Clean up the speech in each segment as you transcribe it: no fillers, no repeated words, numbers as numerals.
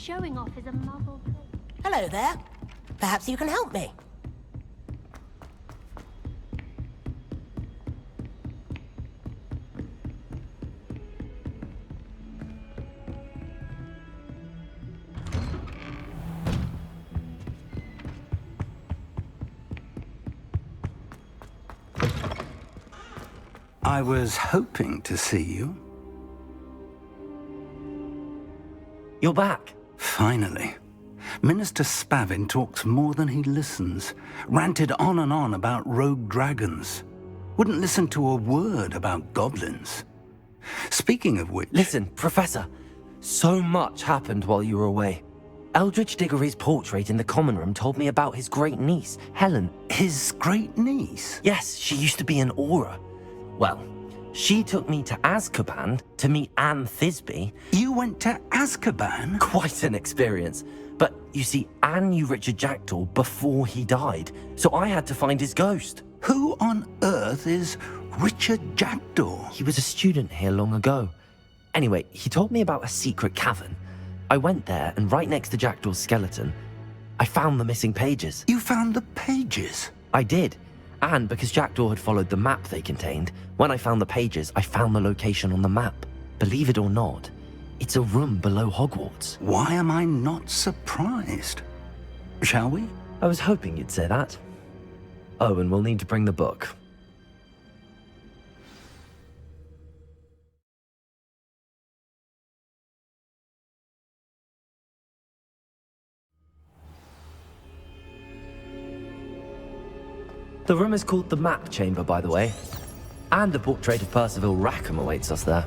showing off his muggle. Hello there. Perhaps you can help me. I was hoping to see you. You're back. Finally. Minister Spavin talks more than he listens. Ranted on and on about rogue dragons. Wouldn't listen to a word about goblins. Speaking of which... Listen, Professor. So much happened while you were away. Eldridge Diggory's portrait in the common room told me about his great niece, Helen. His great niece? Yes, she used to be an Auror. Well, she took me to Azkaban to meet Anne Thisbe. You went to Azkaban? Quite an experience. But you see, Anne knew Richard Jackdaw before he died, so I had to find his ghost. Who on earth is Richard Jackdaw? He was a student here long ago. Anyway, he told me about a secret cavern. I went there, and right next to Jackdaw's skeleton, I found the missing pages. You found the pages? I did. And because Jackdaw had followed the map they contained, when I found the pages, I found the location on the map. Believe it or not, it's a room below Hogwarts. Why am I not surprised? Shall we? I was hoping you'd say that. Oh, and we'll need to bring the book. The room is called the Map Chamber, by the way. And a portrait of Percival Rackham awaits us there.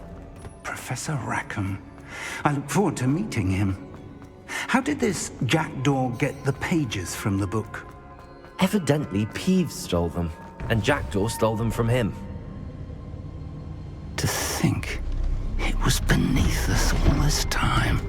Professor Rackham. I look forward to meeting him. How did this Jackdaw get the pages from the book? Evidently, Peeves stole them, and Jackdaw stole them from him. To think it was beneath us all this time.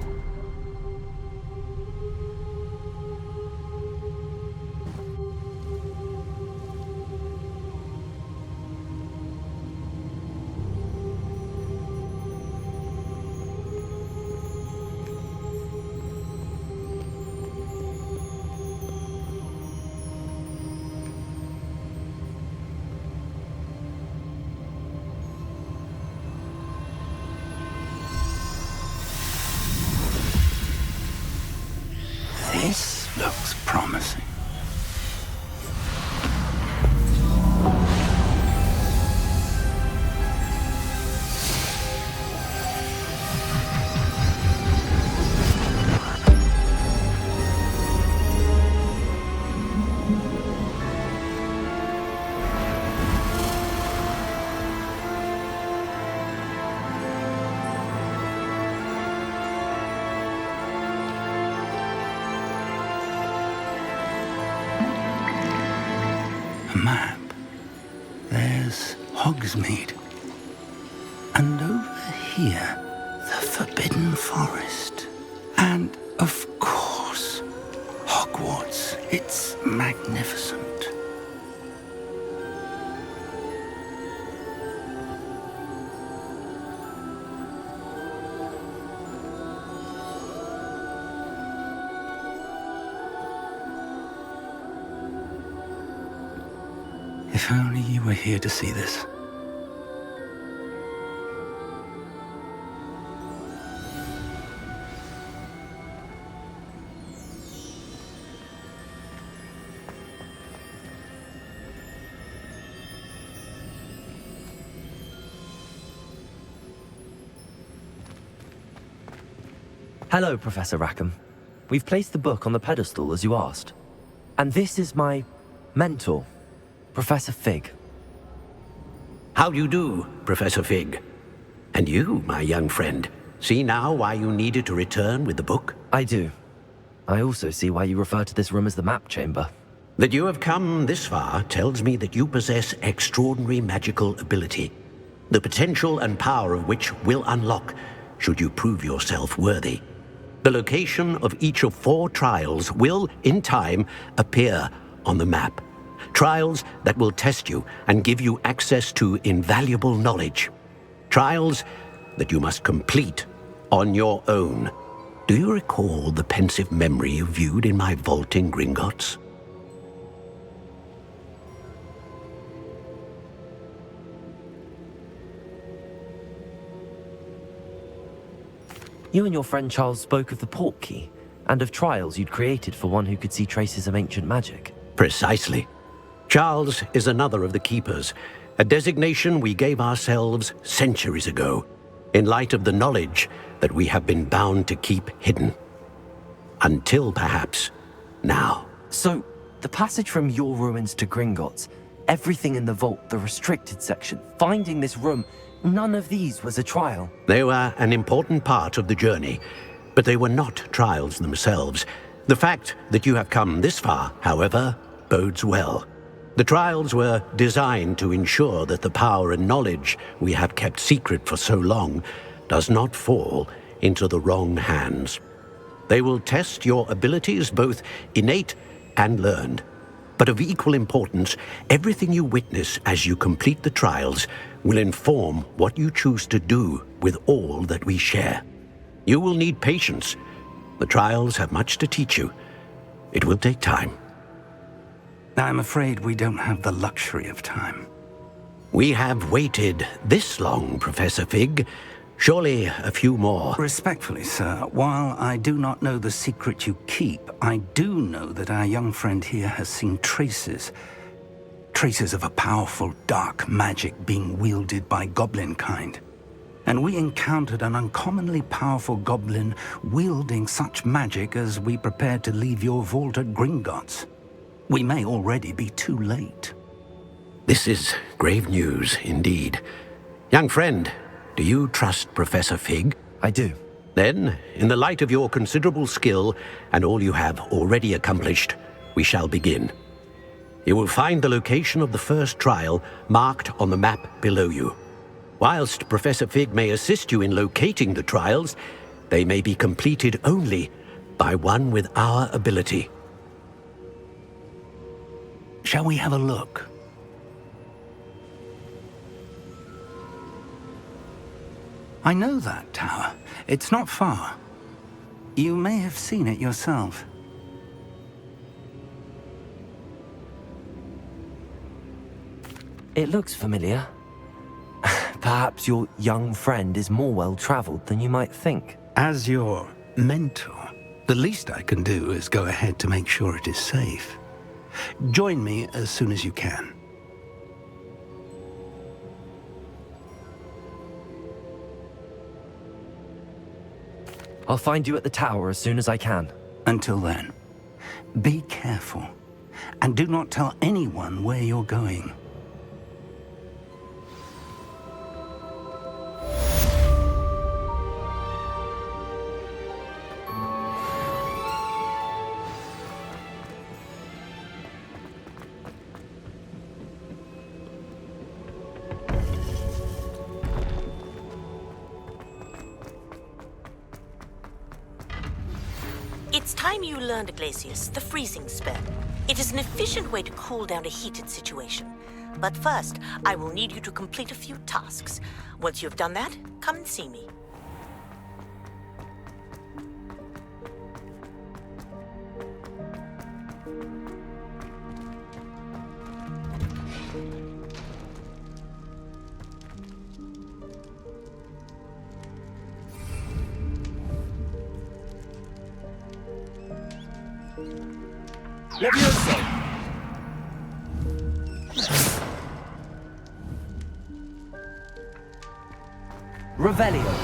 This looks promising. Map. There's Hogsmeade. And over here, the Forbidden Forest. And, of course, Hogwarts. It's magnificent. If only you were here to see this. Hello, Professor Rackham. We've placed the book on the pedestal as you asked. And this is my mentor, Professor Fig. How do you do, Professor Fig? And you, my young friend, see now why you needed to return with the book? I do. I also see why you refer to this room as the Map Chamber. That you have come this far tells me that you possess extraordinary magical ability, the potential and power of which will unlock should you prove yourself worthy. The location of each of 4 trials will, in time, appear on the map. Trials that will test you and give you access to invaluable knowledge. Trials that you must complete on your own. Do you recall the pensive memory you viewed in my vault in Gringotts? You and your friend Charles spoke of the port key, and of trials you'd created for one who could see traces of ancient magic. Precisely. Charles is another of the Keepers, a designation we gave ourselves centuries ago, in light of the knowledge that we have been bound to keep hidden. Until, perhaps, now. So, the passage from your ruins to Gringotts, everything in the vault, the restricted section, finding this room, none of these was a trial. They were an important part of the journey, but they were not trials themselves. The fact that you have come this far, however, bodes well. The trials were designed to ensure that the power and knowledge we have kept secret for so long does not fall into the wrong hands. They will test your abilities, both innate and learned. But of equal importance, everything you witness as you complete the trials will inform what you choose to do with all that we share. You will need patience. The trials have much to teach you. It will take time. I'm afraid we don't have the luxury of time. We have waited this long, Professor Fig. Surely a few more. Respectfully, sir, while I do not know the secret you keep, I do know that our young friend here has seen traces of a powerful dark magic being wielded by goblin kind. And we encountered an uncommonly powerful goblin wielding such magic as we prepared to leave your vault at Gringotts. We may already be too late. This is grave news indeed. Young friend, do you trust Professor Fig? I do. Then, in the light of your considerable skill and all you have already accomplished, we shall begin. You will find the location of the first trial marked on the map below you. Whilst Professor Fig may assist you in locating the trials, they may be completed only by one with our ability. Shall we have a look? I know that tower. It's not far. You may have seen it yourself. It looks familiar. Perhaps your young friend is more well-traveled than you might think. As your mentor, the least I can do is go ahead to make sure it is safe. Join me as soon as you can. I'll find you at the tower as soon as I can. Until then, be careful, and do not tell anyone where you're going. It's time you learned, Glacius, the freezing spell. It is an efficient way to cool down a heated situation. But first, I will need you to complete a few tasks. Once you've done that, come and see me. Levioso! Revelio.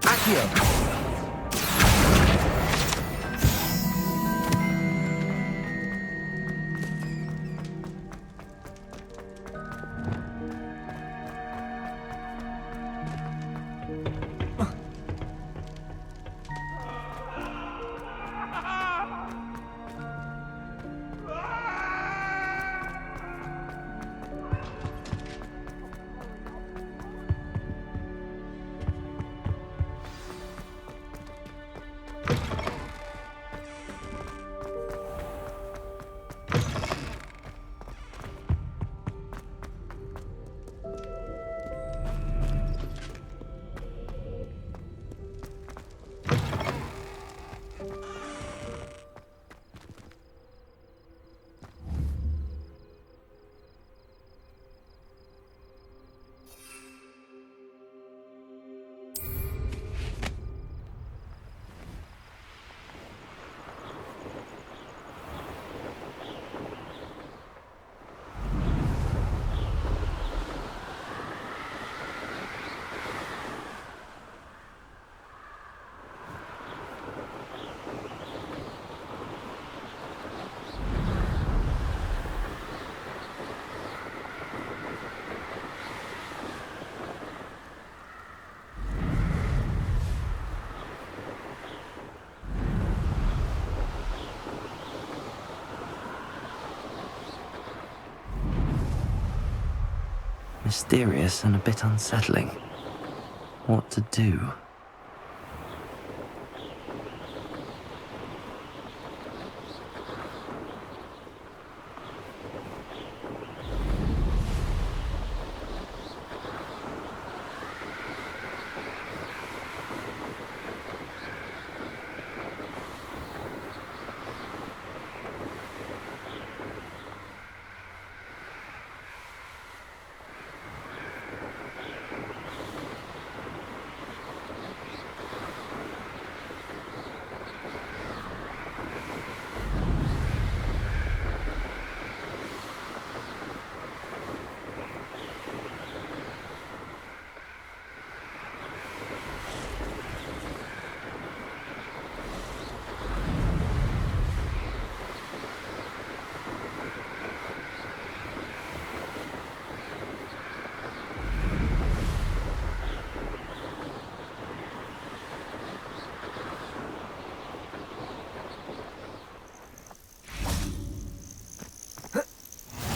Accio. Mysterious and a bit unsettling. What to do?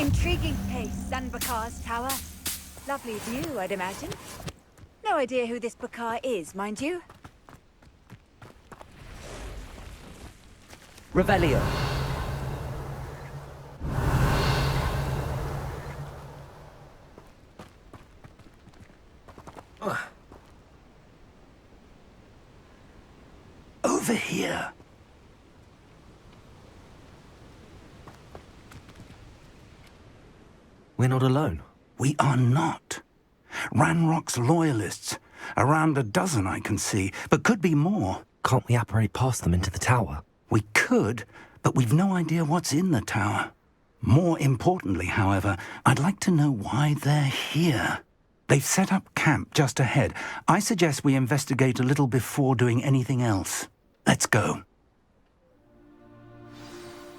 Intriguing place, Zanbakar's tower. Lovely view, I'd imagine. No idea who this Bakar is, mind you. Revelio. Over here. We're not alone. We are not. Ranrock's loyalists. Around a dozen I can see, but could be more. Can't we apparate past them into the tower? We could, but we've no idea what's in the tower. More importantly, however, I'd like to know why they're here. They've set up camp just ahead. I suggest we investigate a little before doing anything else. Let's go.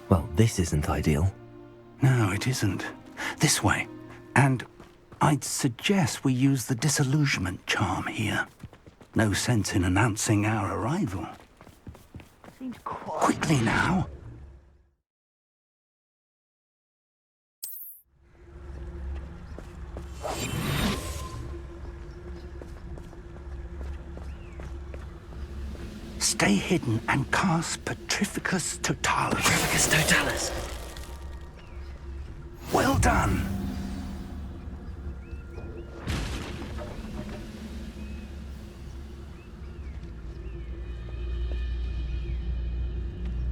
Well, this isn't ideal. No, it isn't. This way. And I'd suggest we use the disillusionment charm here. No sense in announcing our arrival. Quickly now. Stay hidden and cast Petrificus Totalis. Petrificus Totalis. Well done.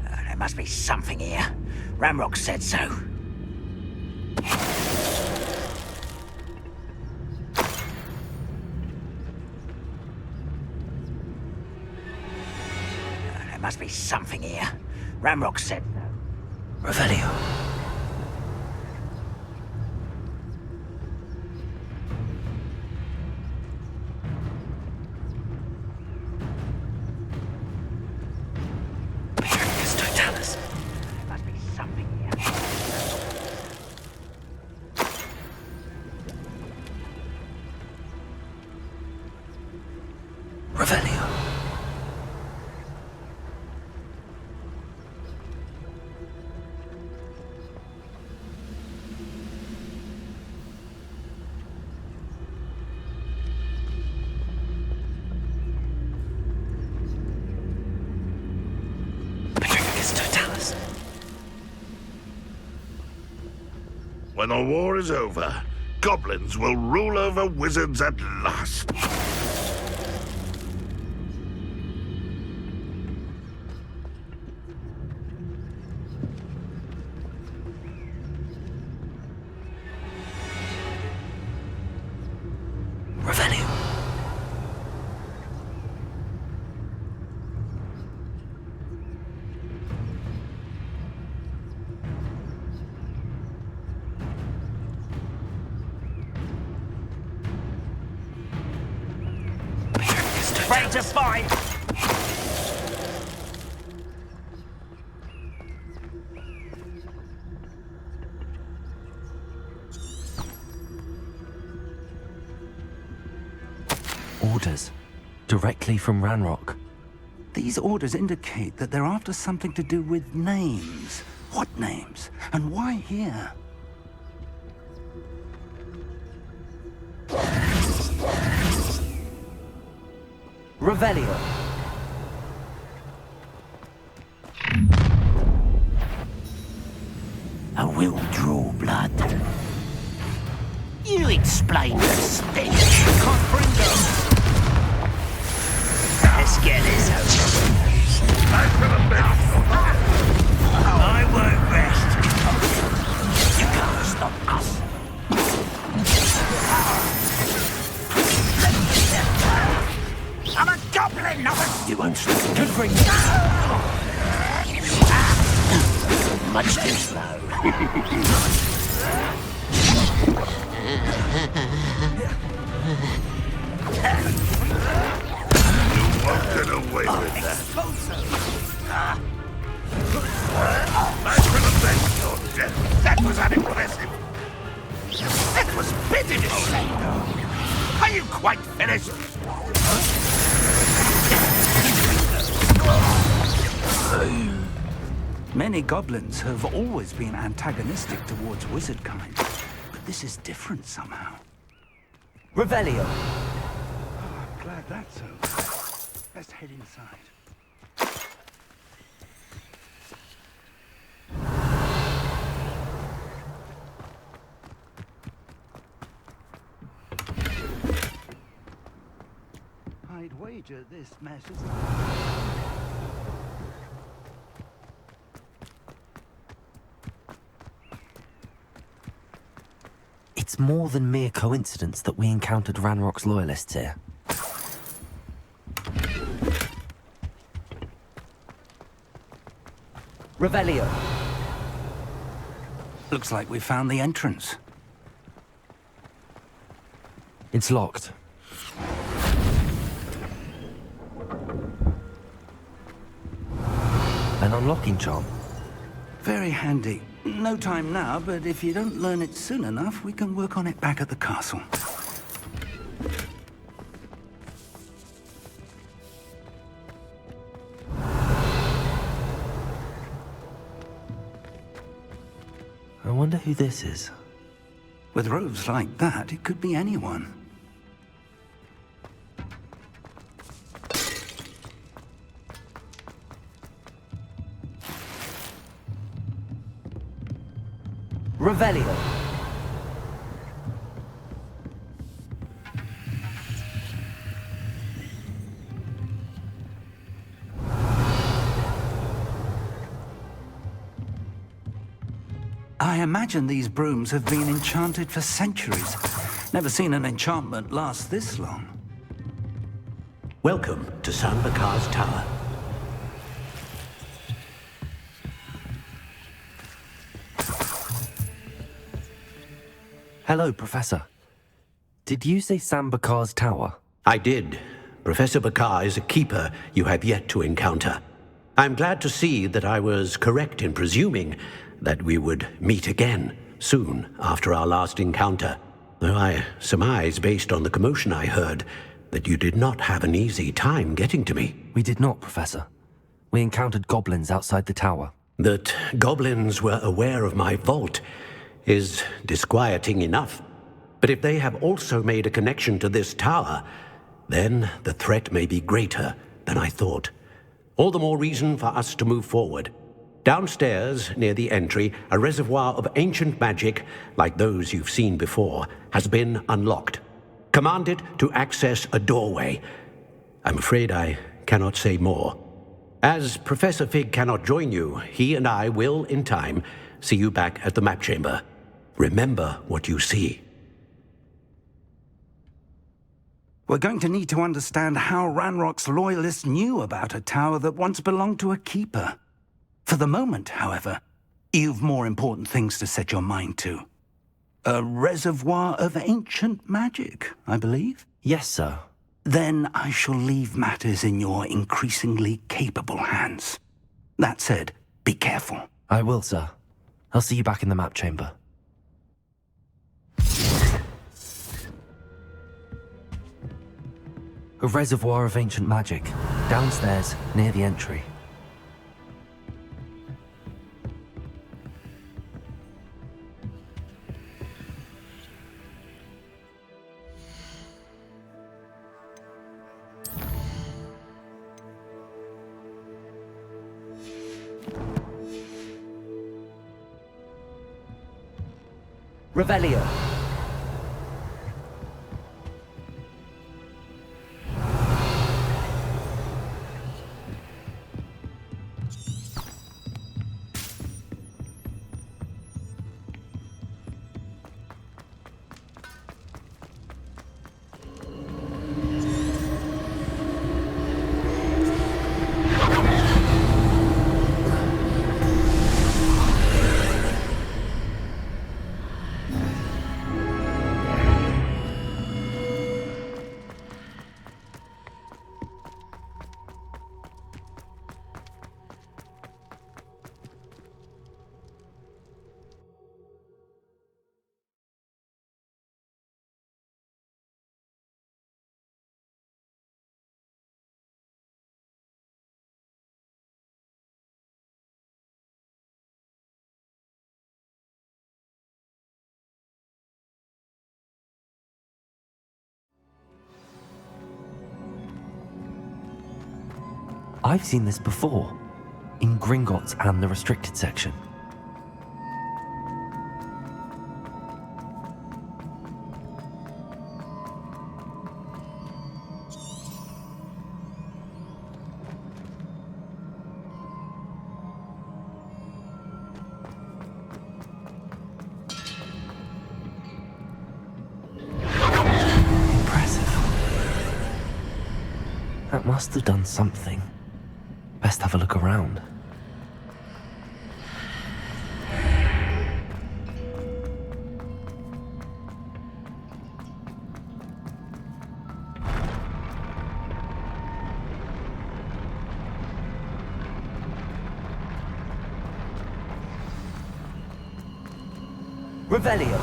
There must be something here. Ramrock said so. There must be something here. Ramrock said so. Revelio. Petrificus Totalis. There must be something here. Revelio. Petrificus Totalis. When the war is over, goblins will rule over wizards at last. Revelio. Petrificus Totalis. Ready to fight! Orders. Directly from Ranrock. These orders indicate that they're after something to do with names. What names? And why here? Revelio. I will draw blood. You explain the stench. Comprendo. Let's get this over with. I won't rest. You can't stop us. I'm a goblin, not a... You won't stop. Good for you. Much too slow. You won't get away with that. I will avenge your death. That was unimpressive. That was pitiless. Are you quite finished? Many goblins have always been antagonistic towards wizard kind, but this is different somehow. Revelio. I'm glad that's over. Let's head inside. I'd wager this mess is... It's more than mere coincidence that we encountered Ranrock's loyalists here. Revelio. Looks like we found the entrance. It's locked. An unlocking charm. Very handy. No time now, but if you don't learn it soon enough, we can work on it back at the castle. I wonder who this is. With robes like that, it could be anyone. Revelio. I imagine these brooms have been enchanted for centuries. Never seen an enchantment last this long. Welcome to Sanbakar's Tower. Hello, Professor. Did you say Sambakar's tower? I did. Professor Bakar is a keeper you have yet to encounter. I'm glad to see that I was correct in presuming that we would meet again soon after our last encounter, though I surmise, based on the commotion I heard, that you did not have an easy time getting to me. We did not, Professor. We encountered goblins outside the tower. That goblins were aware of my vault is disquieting enough. But if they have also made a connection to this tower, then the threat may be greater than I thought. All the more reason for us to move forward. Downstairs, near the entry, a reservoir of ancient magic, like those you've seen before, has been unlocked. Command it to access a doorway. I'm afraid I cannot say more. As Professor Fig cannot join you, he and I will, in time, see you back at the map chamber. Remember what you see. We're going to need to understand how Ranrock's loyalists knew about a tower that once belonged to a keeper. For the moment, however, you've more important things to set your mind to. A reservoir of ancient magic, I believe? Yes, sir. Then I shall leave matters in your increasingly capable hands. That said, be careful. I will, sir. I'll see you back in the map chamber. A reservoir of ancient magic, downstairs, near the entry. Revelio. I've seen this before, in Gringotts and the restricted section. Impressive. That must have done something. Best have a look around. Revelio.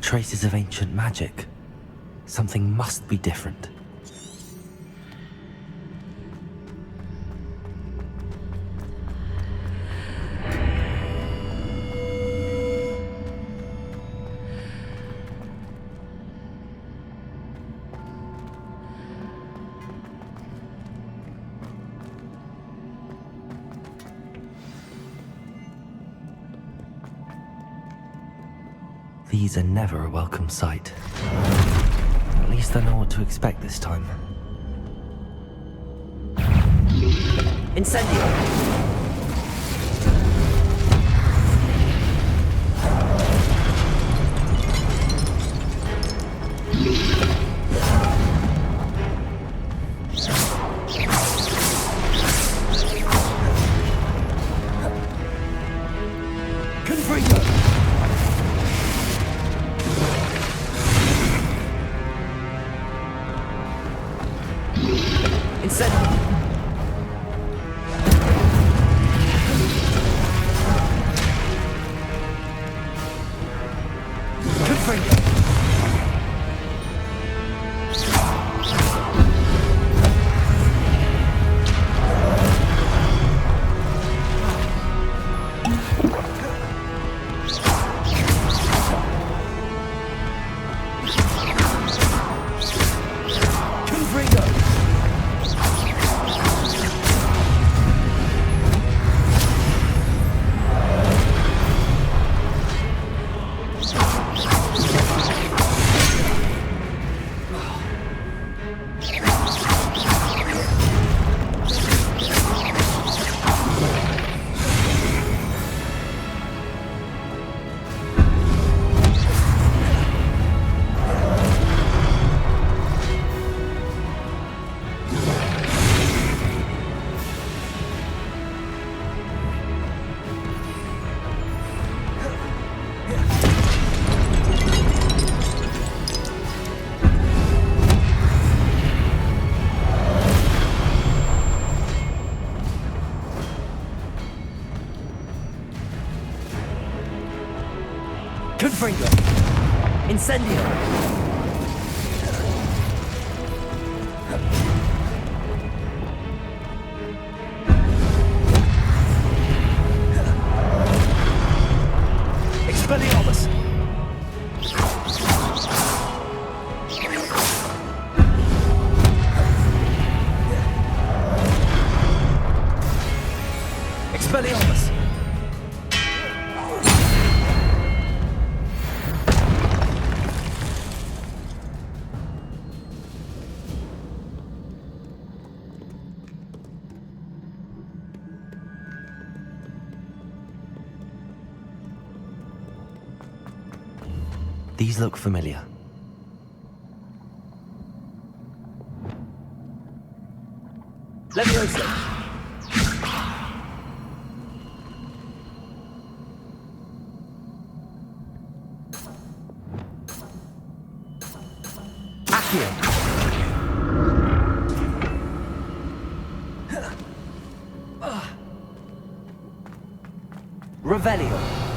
Traces of ancient magic. Something must be different. These are never a welcome sight. At least I know what to expect this time. Incendio! Confringo! Incendio! These look familiar. Leviosa! Accio! Revelio!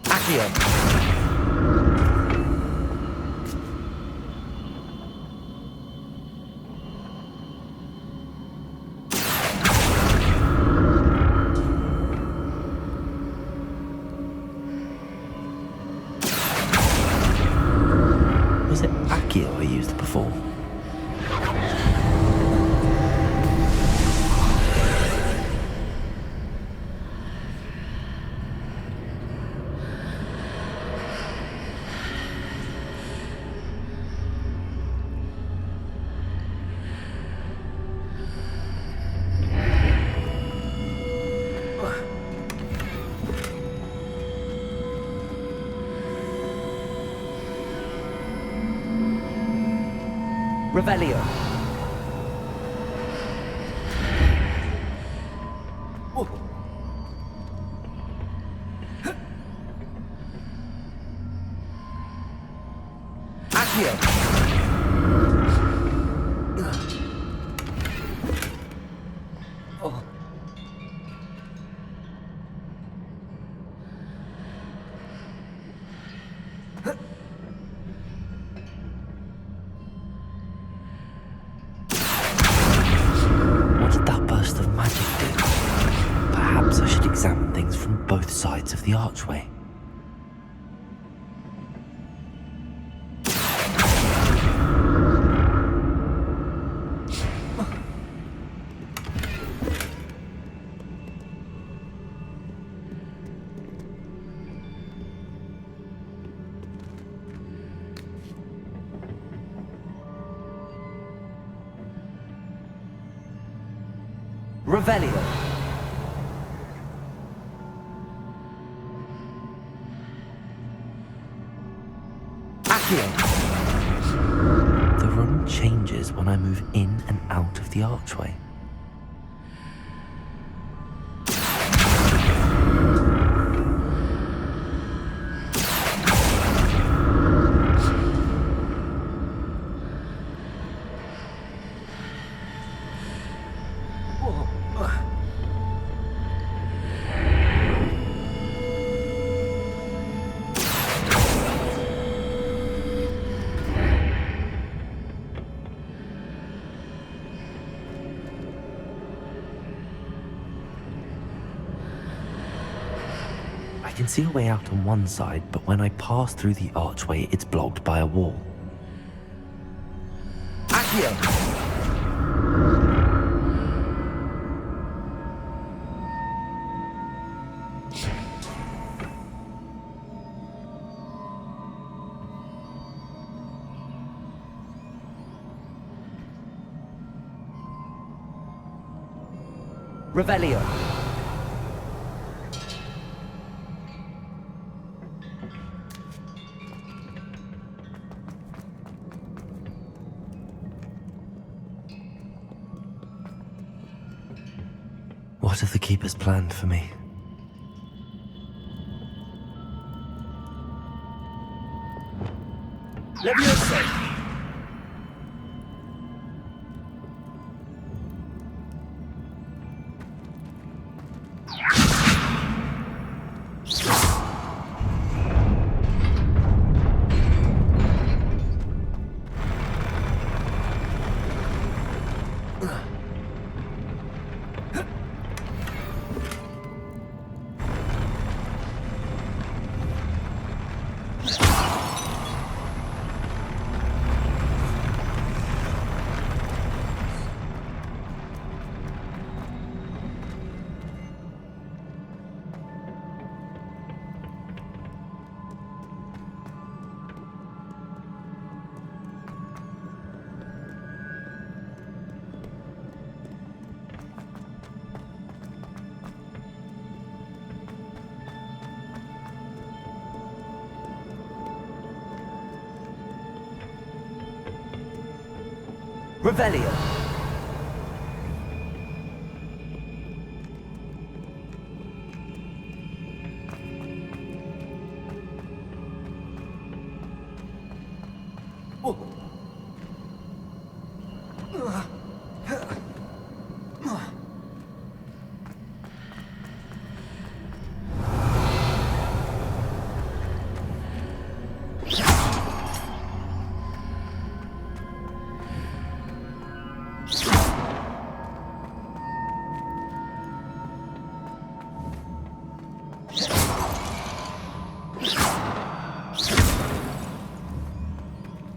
Accio! Was it Accio I used before? Revelio. Accio. What did that burst of magic do? Perhaps I should examine things from both sides of the archway. Revelio. Accio. The room changes when I move in and out of the archway. I can see a way out on one side, but when I pass through the archway, it's blocked by a wall. Accio! Revelio. What have the Keepers planned for me? Leviosa! Revelio.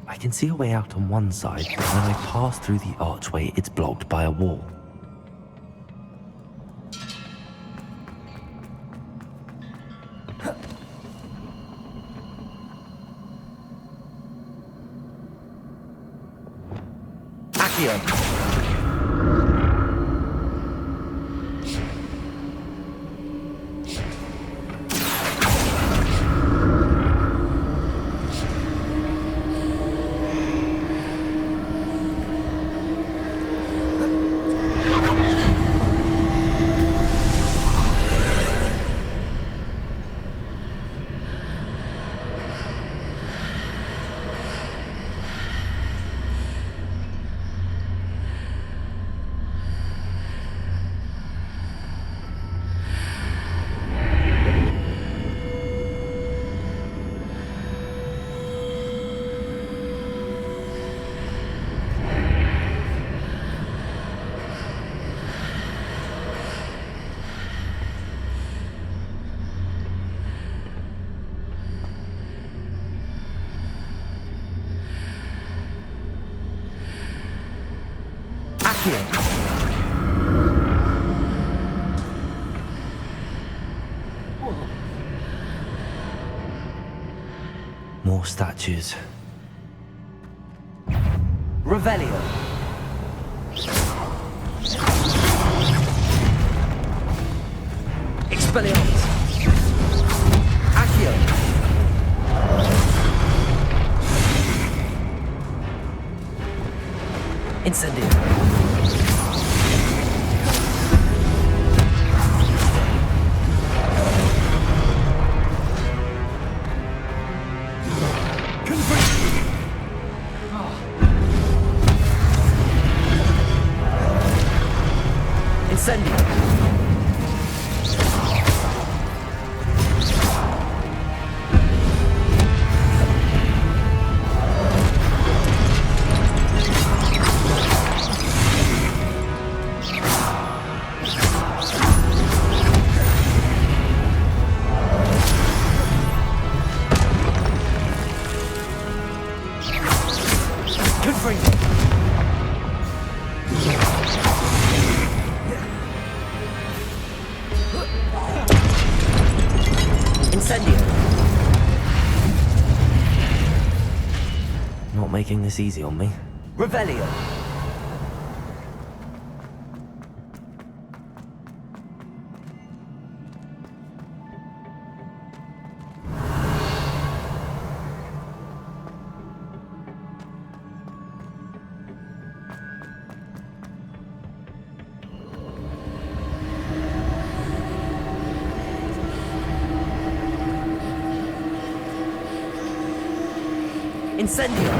I can see a way out on one side, but when I pass through the archway, it's blocked by a wall. Accio! More statues. Revelio. Expelliarmus. Accio. Incendio. Incendio. Not making this easy on me. Revelio. Incendio!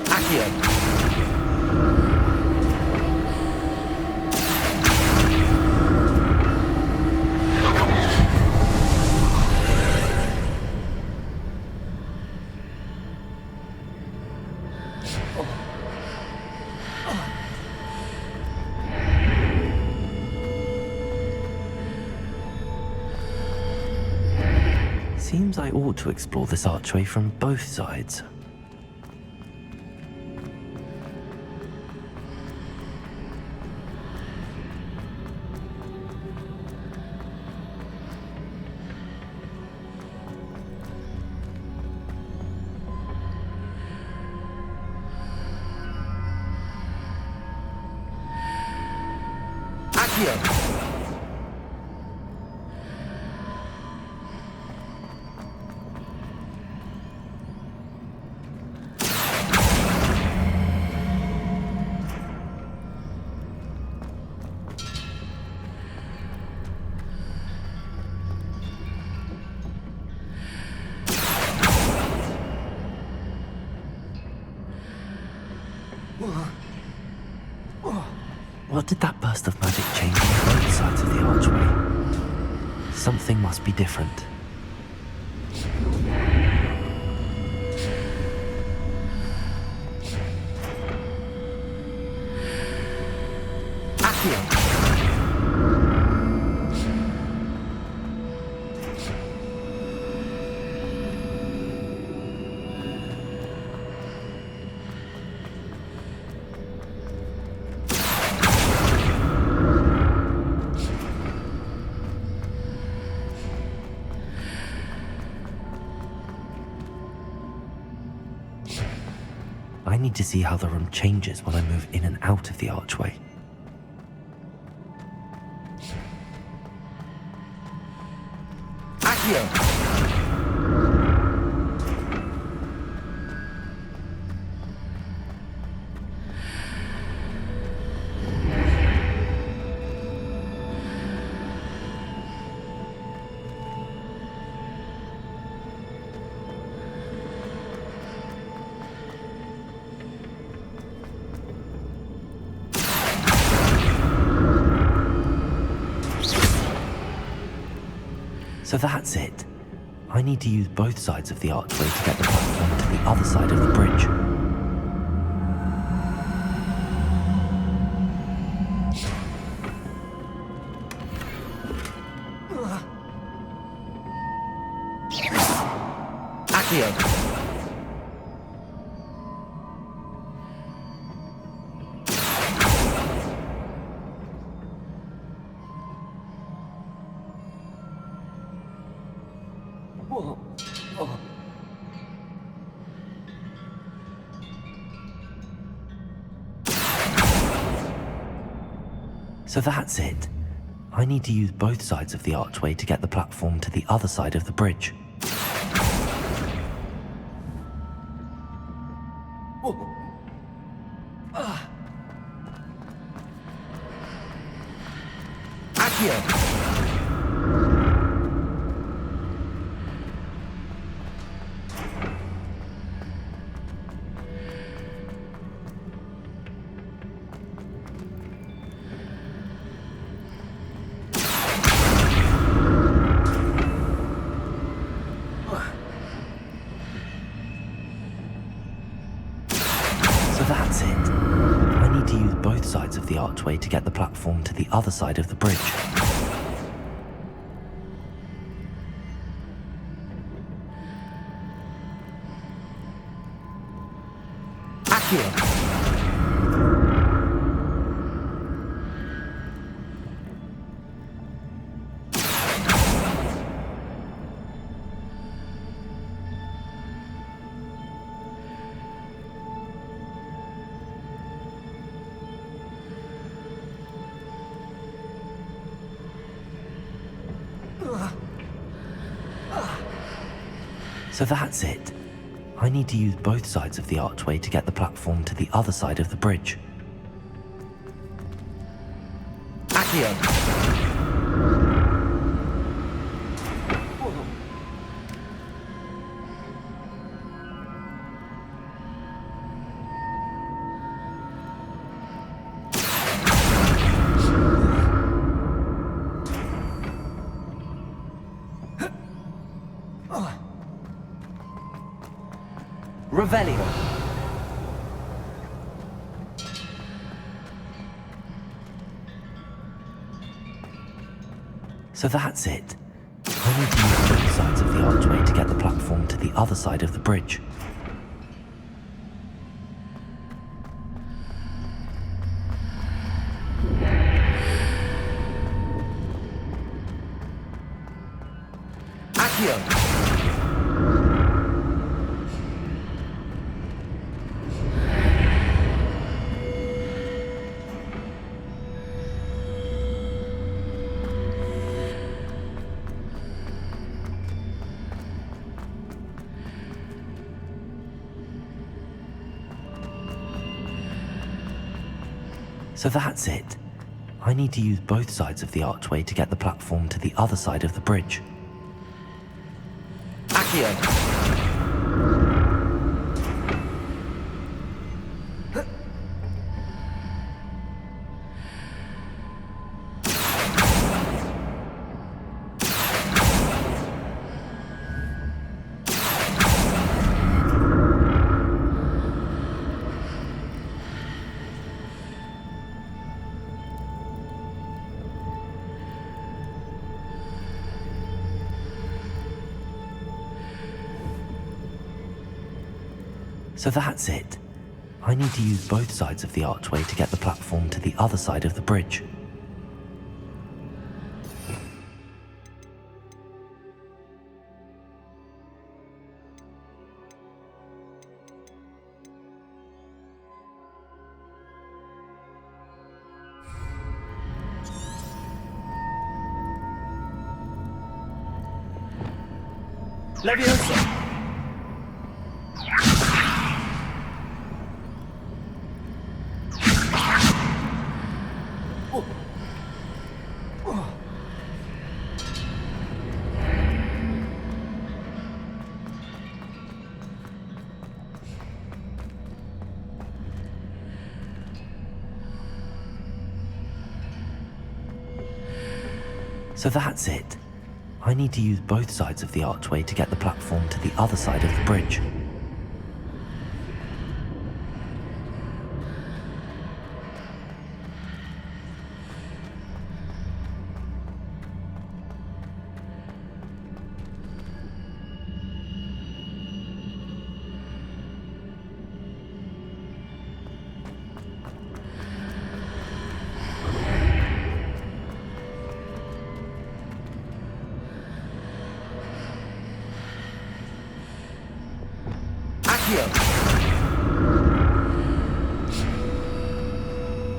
Accio! Seems I ought to explore this archway from both sides. Accio! What did that burst of magic change on both sides of the archway? Something must be different. Accio! I need to see how the room changes when I move in and out of the archway. Accio! So that's it. I need to use both sides of the archway to get the platform to the other side of the bridge. Accio! So that's it. I need to use both sides of the archway to get the platform to the other side of the bridge. Accio! That's it. I need to use both sides of the archway to get the platform to the other side of the bridge. Accio! So that's it. I need to use both sides of the archway to get the platform to the other side of the bridge. Accio! Revelio. So that's it. I need to use both sides of the archway to get the platform to the other side of the bridge. Accio! So that's it. I need to use both sides of the archway to get the platform to the other side of the bridge. Accio! So that's it. I need to use both sides of the archway to get the platform to the other side of the bridge. Leviosa! So that's it. I need to use both sides of the archway to get the platform to the other side of the bridge.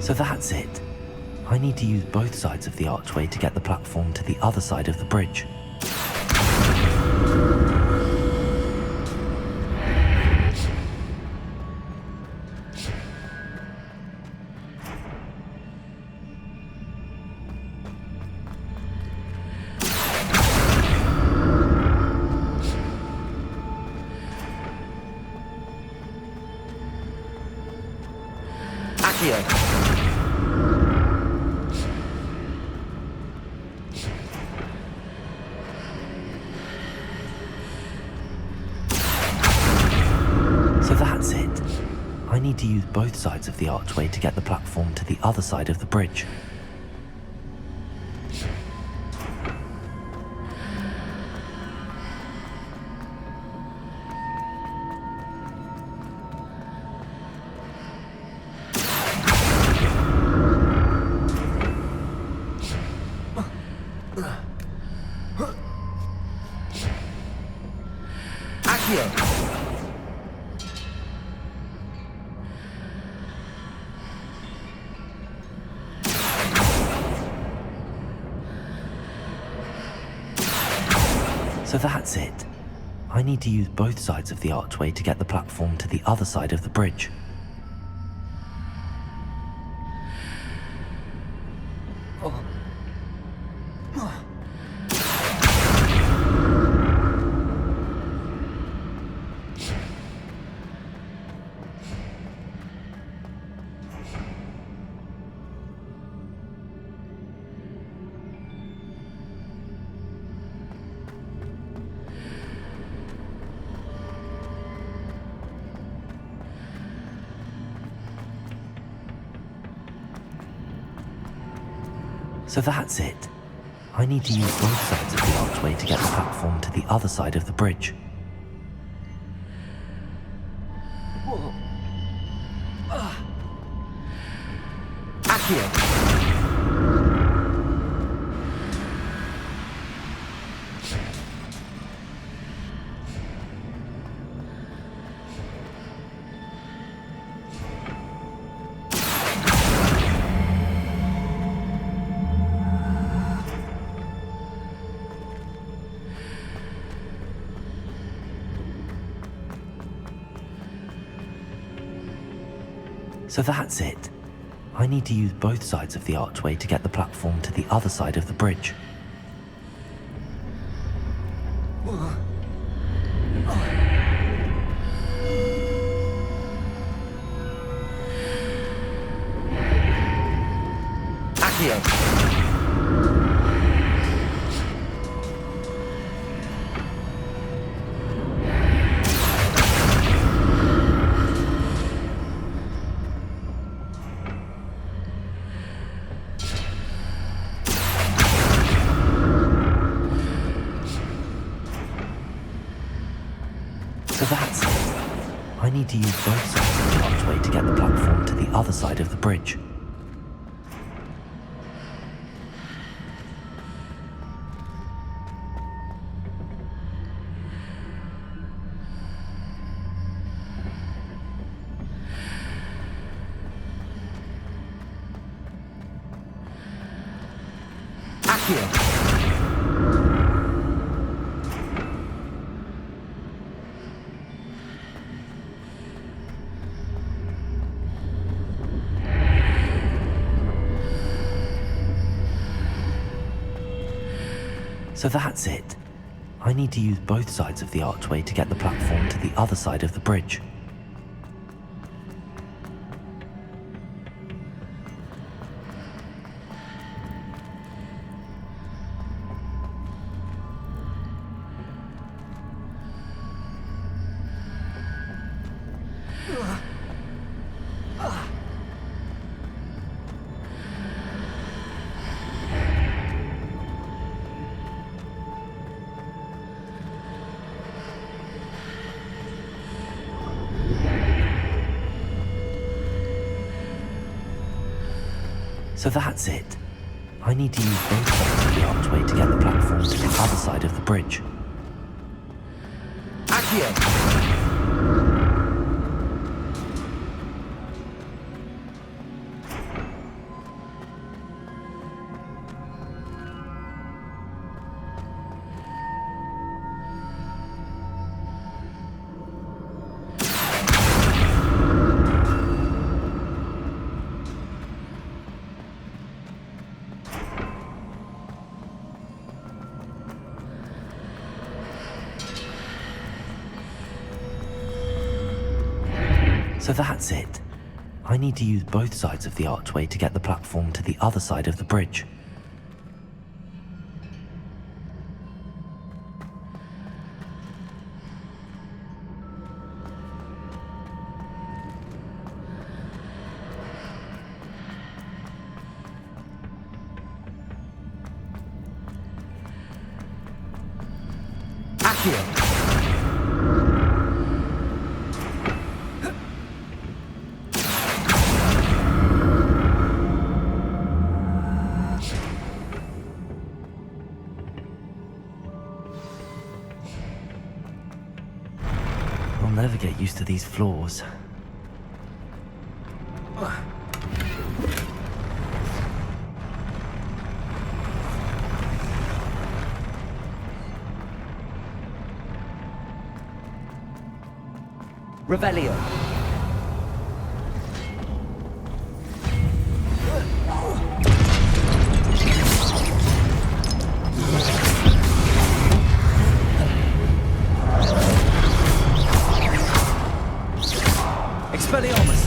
So that's it. I need to use both sides of the archway to get the platform to the other side of the bridge. So that's it. I need to use both sides of the archway to get the platform to the other side of the bridge. So that's it. I need to use both sides of the archway to get the platform to the other side of the bridge. So that's it. I need to use both sides of the archway to get the platform to the other side of the bridge. So that's it. I need to use both sides of the archway to get the platform to the other side of the bridge. So that's it. I need to use both sides of the archway to get the platform to the other side of the bridge. So that's it. I need to use both sides of the archway to get the platform to the other side of the bridge. So that's it. I need to use both sides of the archway to get the platform to the other side of the bridge. So that's it. I need to use both sides of the archway to get the platform to the other side of the bridge. I'll never get used to these floors. Revelio. Expelliarmus.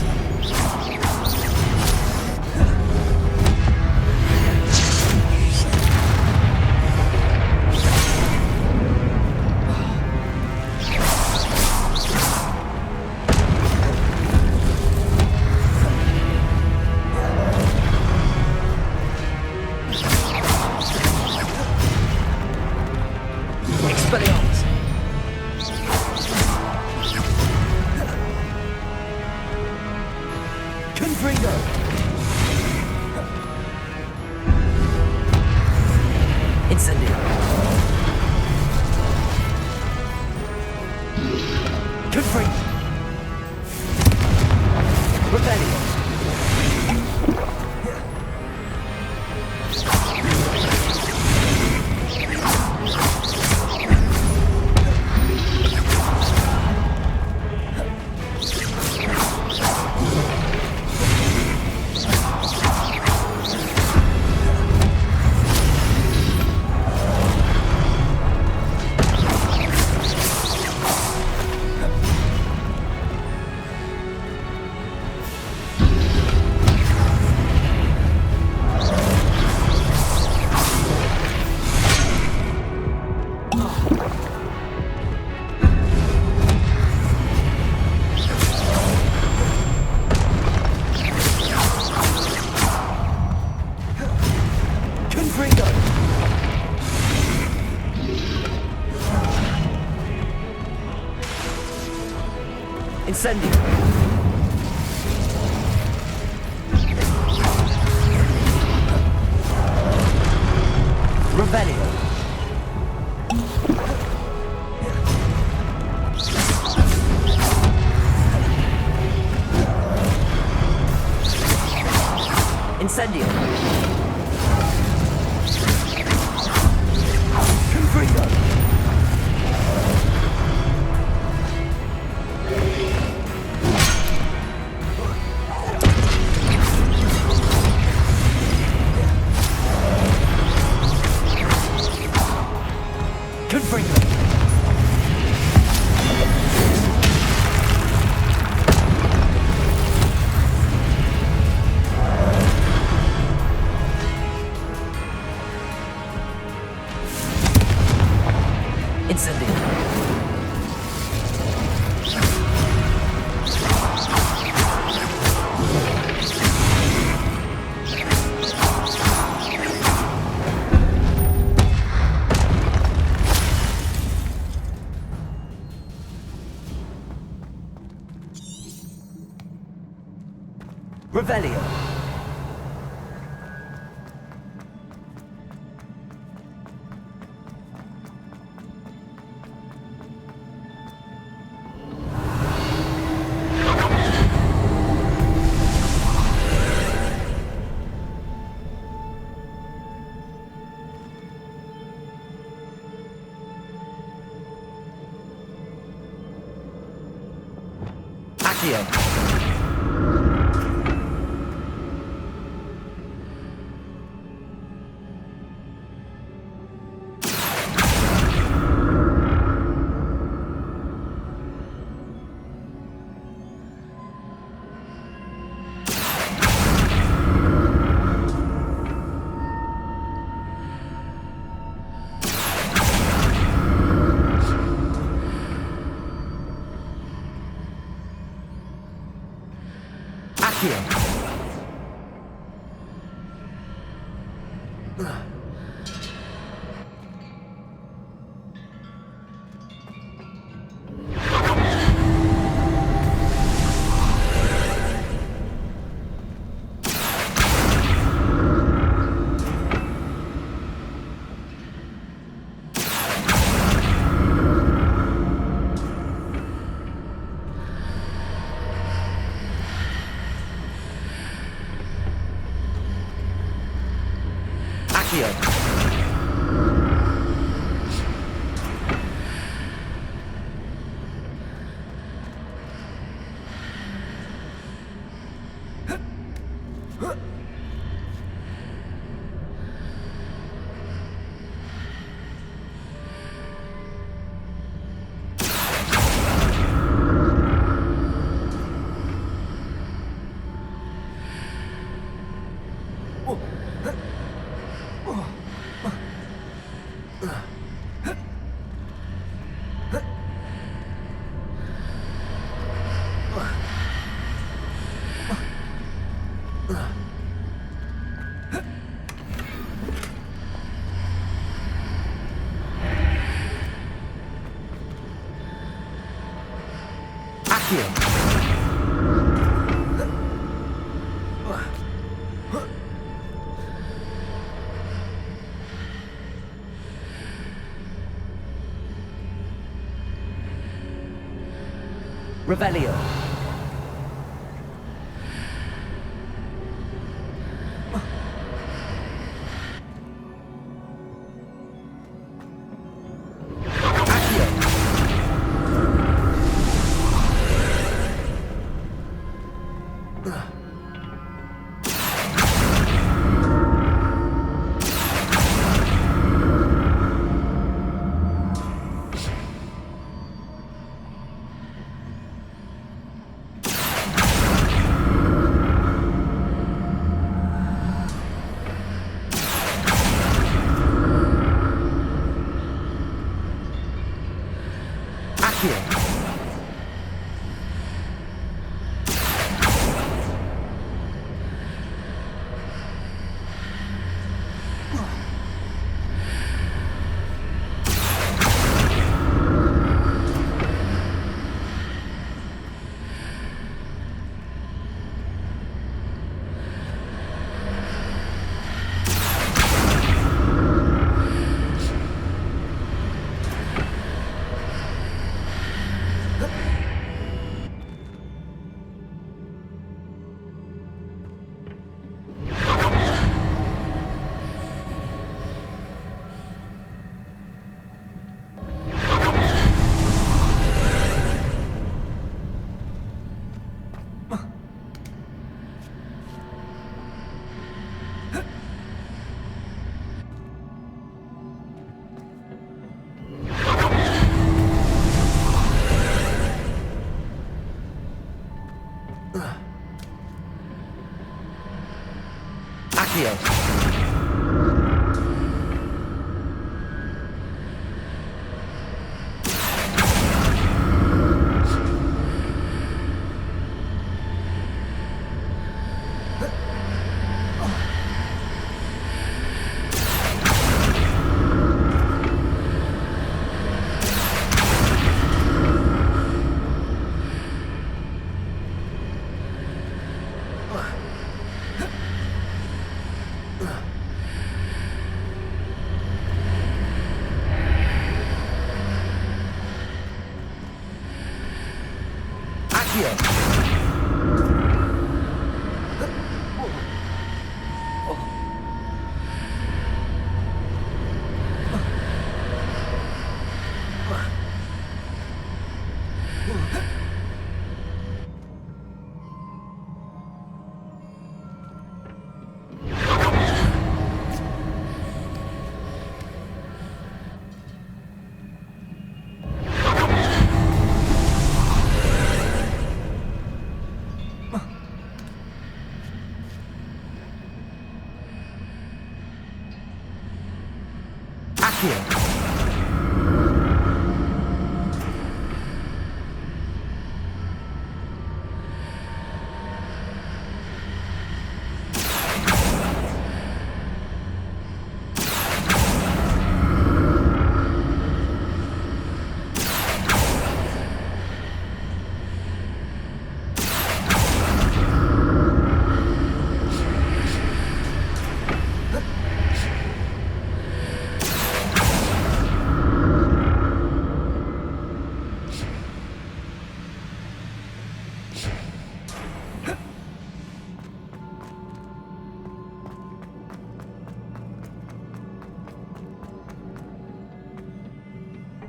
Expelliarmus. Confringo. Incendio. Confringo. Revelio. Incendio. Revelio. Incendio. Confringo. Confringo. Incendio. Revelio. Accio. Accio. Accio. Accio. Revelio. Accio.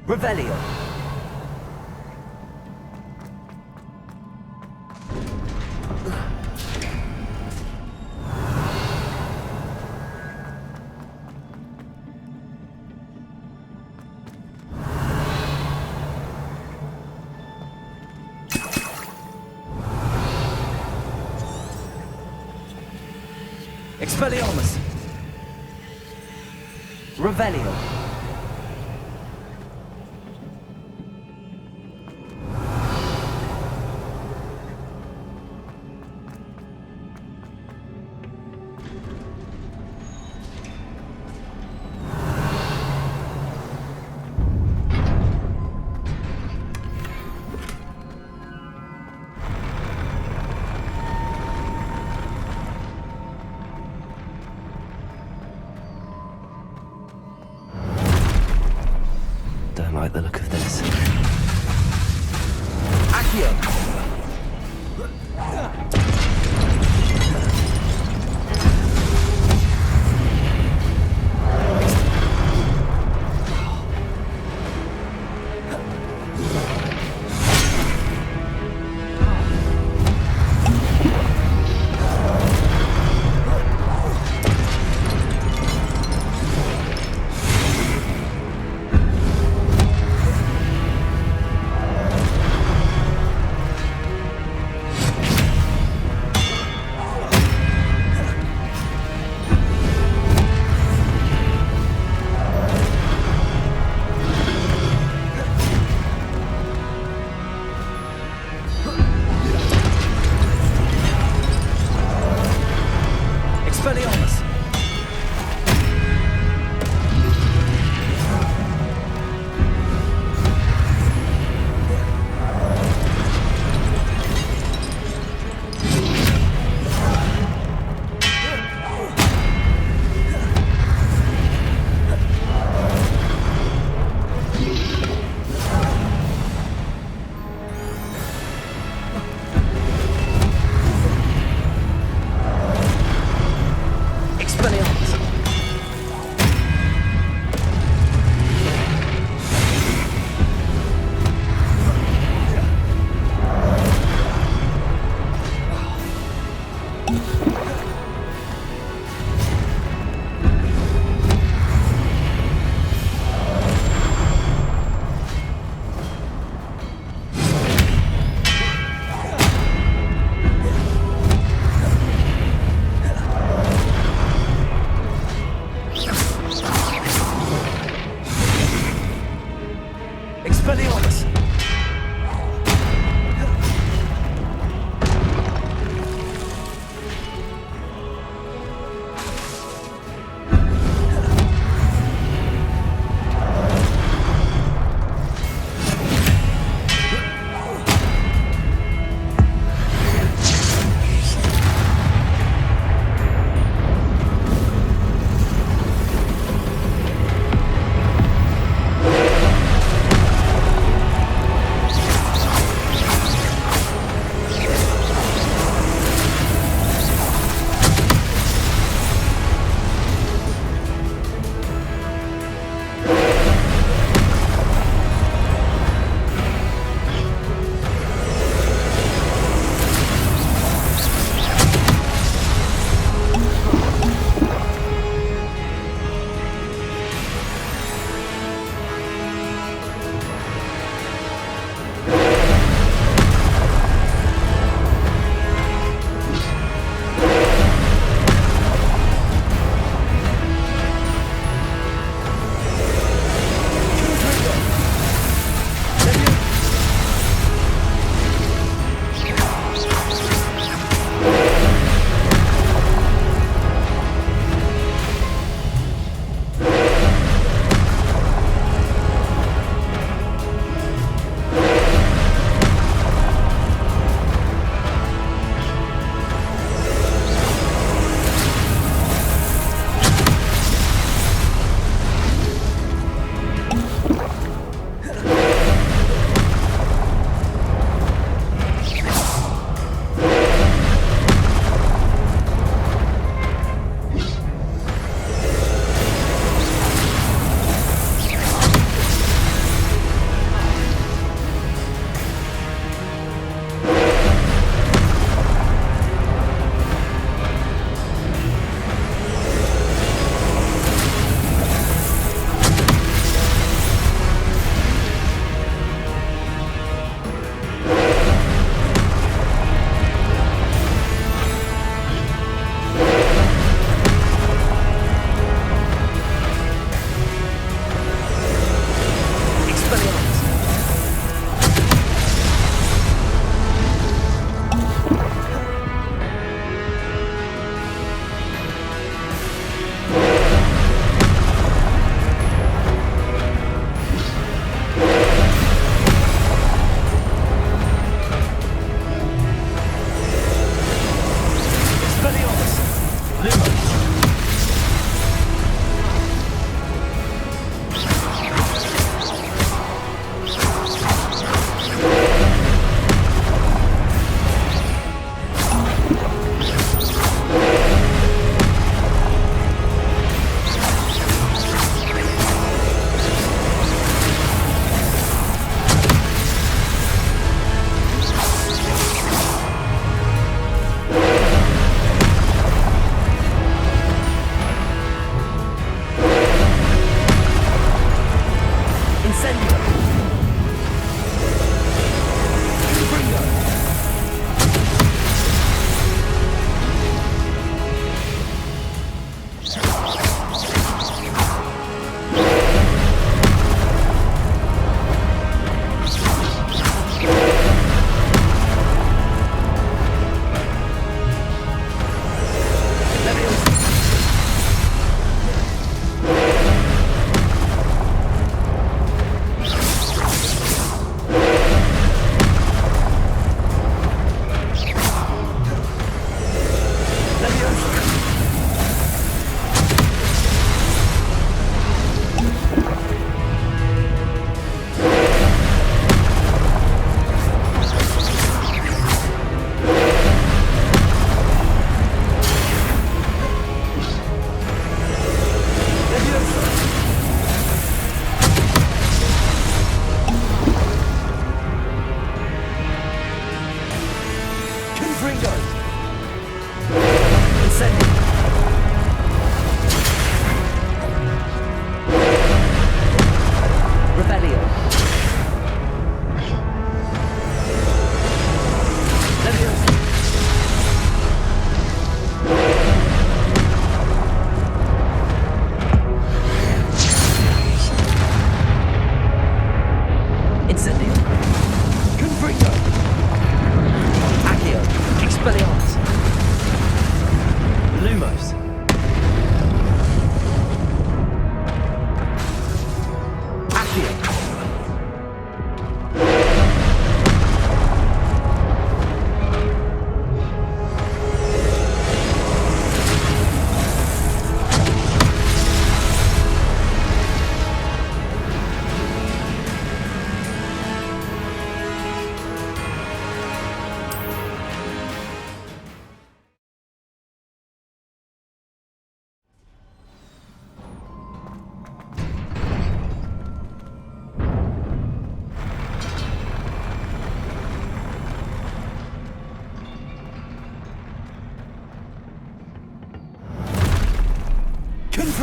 Revelio. Expelliarmus. Revelio. Don't like the look of this. Accio.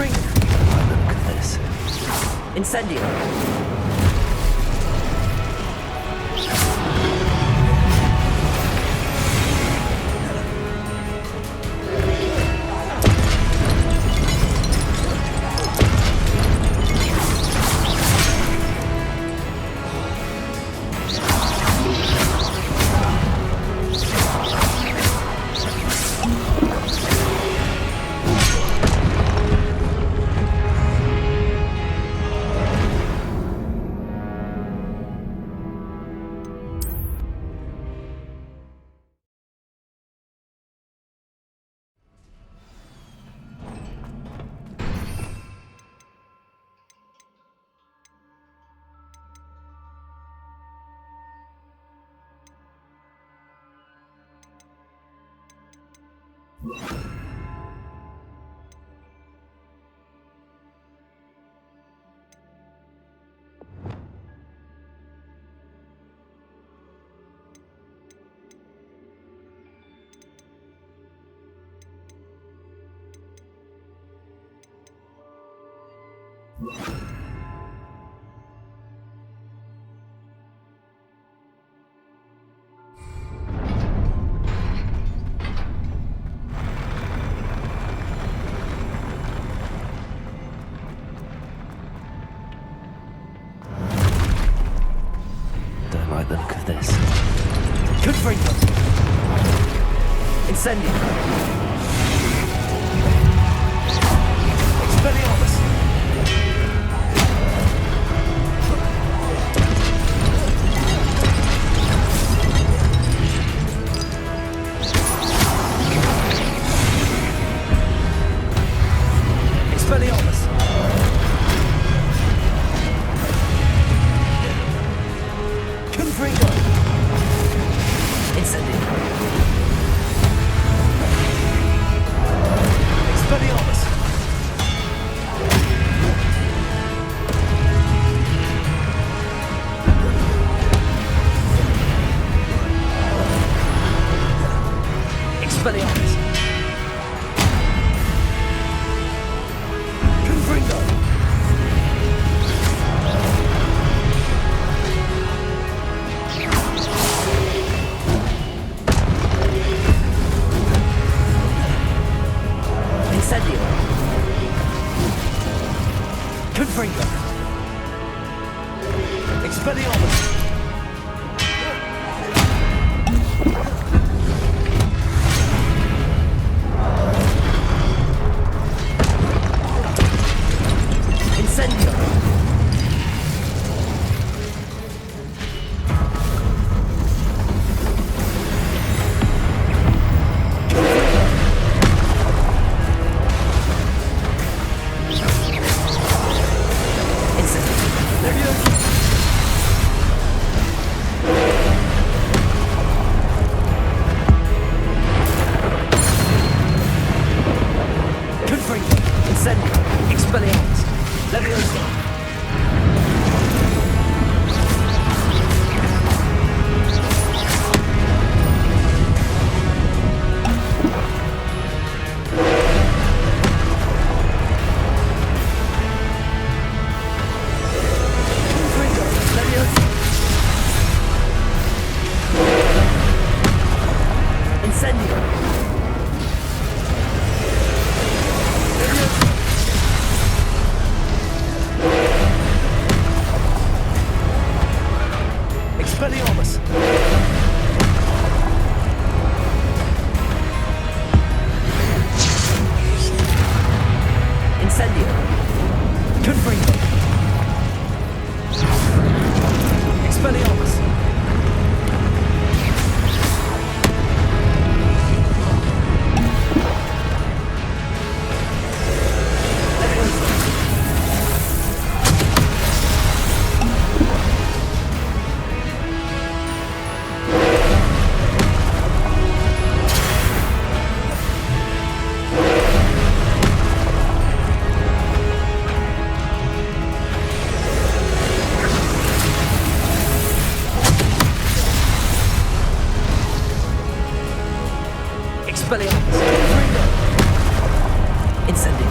Confringo. Look at this. Incendio. Don't like the look of this. Confringo. Incendio. Expelliarmus. Expelliarmus. Confringo. Incendio. Expelliarmus. Expelliarmus. Confringo. Incendio. Confringo. Expelliarmus. Incendio. Confringo. Incendio. Expelliarmus. Leviosa. Confringo. Leviosa. Incendio. Leviosa. Expelliarmus. Incendio. Confringo. Expelliarmus. Leviosa. Expelliarmus. Confringo. Incendio.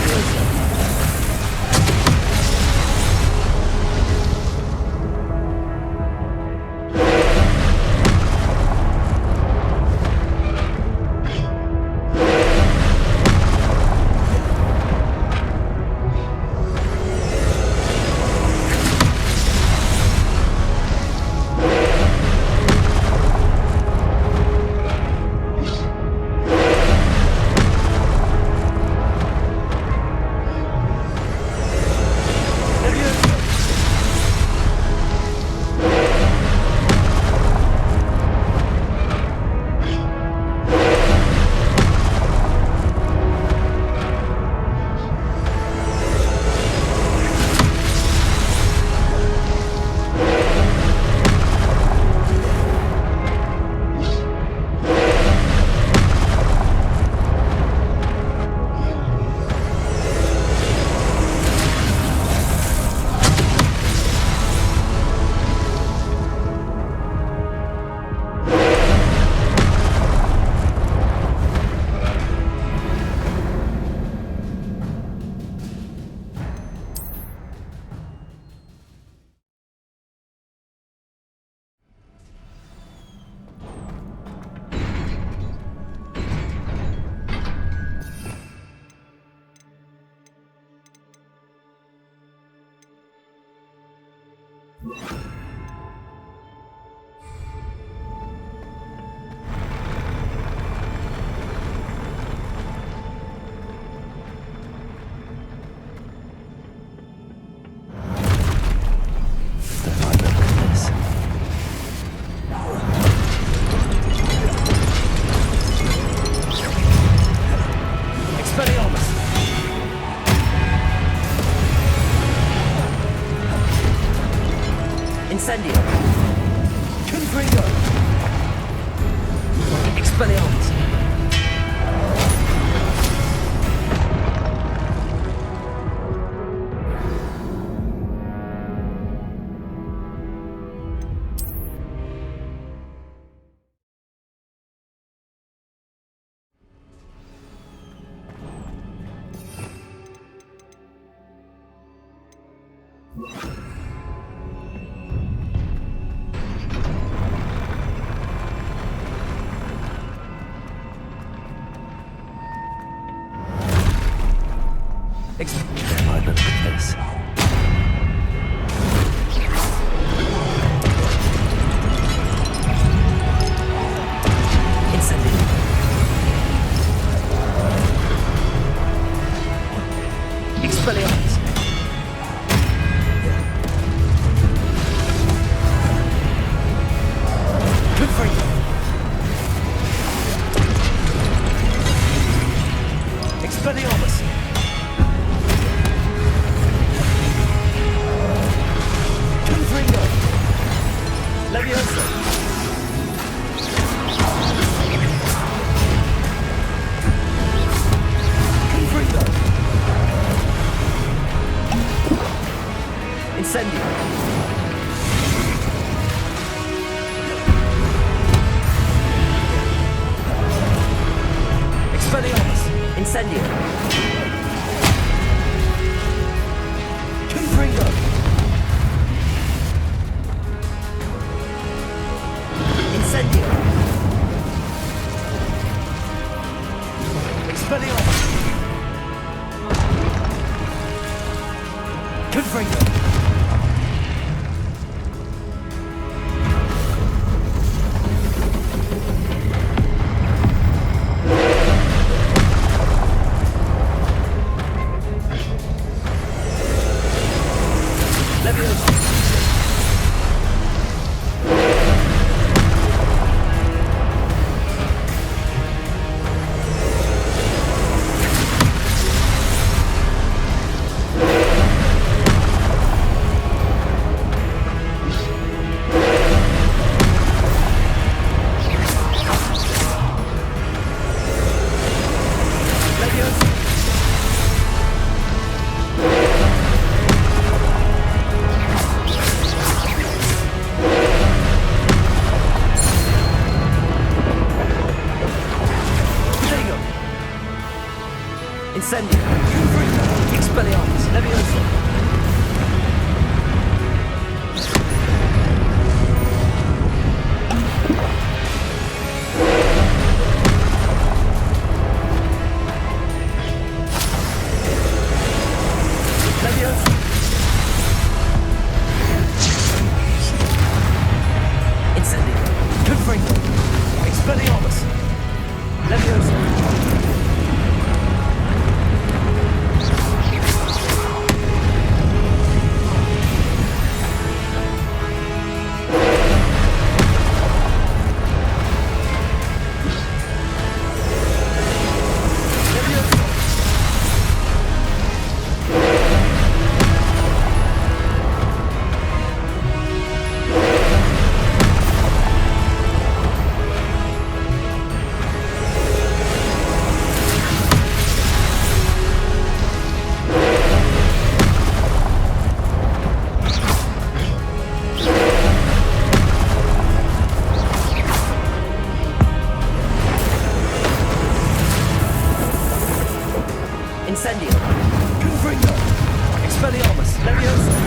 Leviosa! Incendio. Confringo. Expelliarmus. I look at this. Incendio. Expelliarmus. Confringo. Expelliarmus. Confringo. Leviosa. Confringo. Incendio. Expelliarmus. Incendio. Confringo. Incendio. Expelliarmus. Confringo. Leviosa. Incendio. Expelliarmus. Leviosa. Incendio. Confringo. Expelliarmus. Leviosa. Incendio. Confringo. Expelliarmus. Leviosa.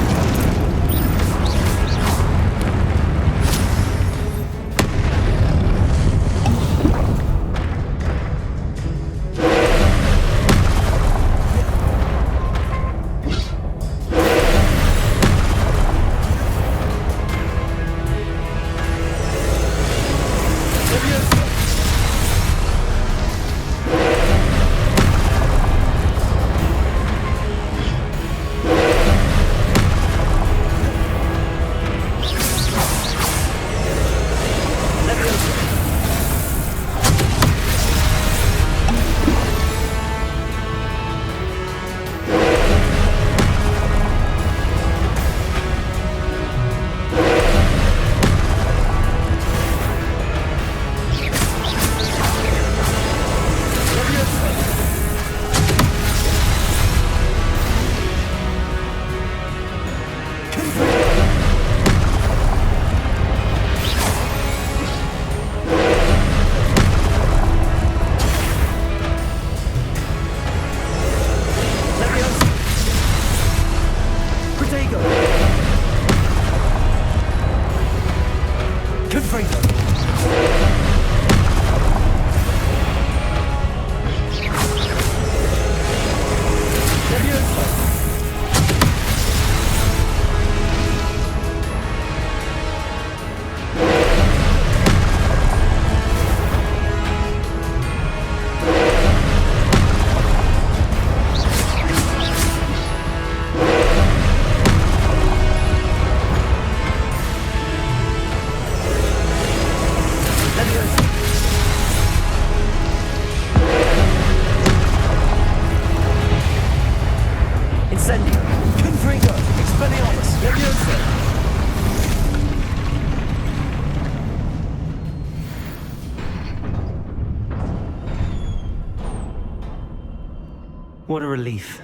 What a relief.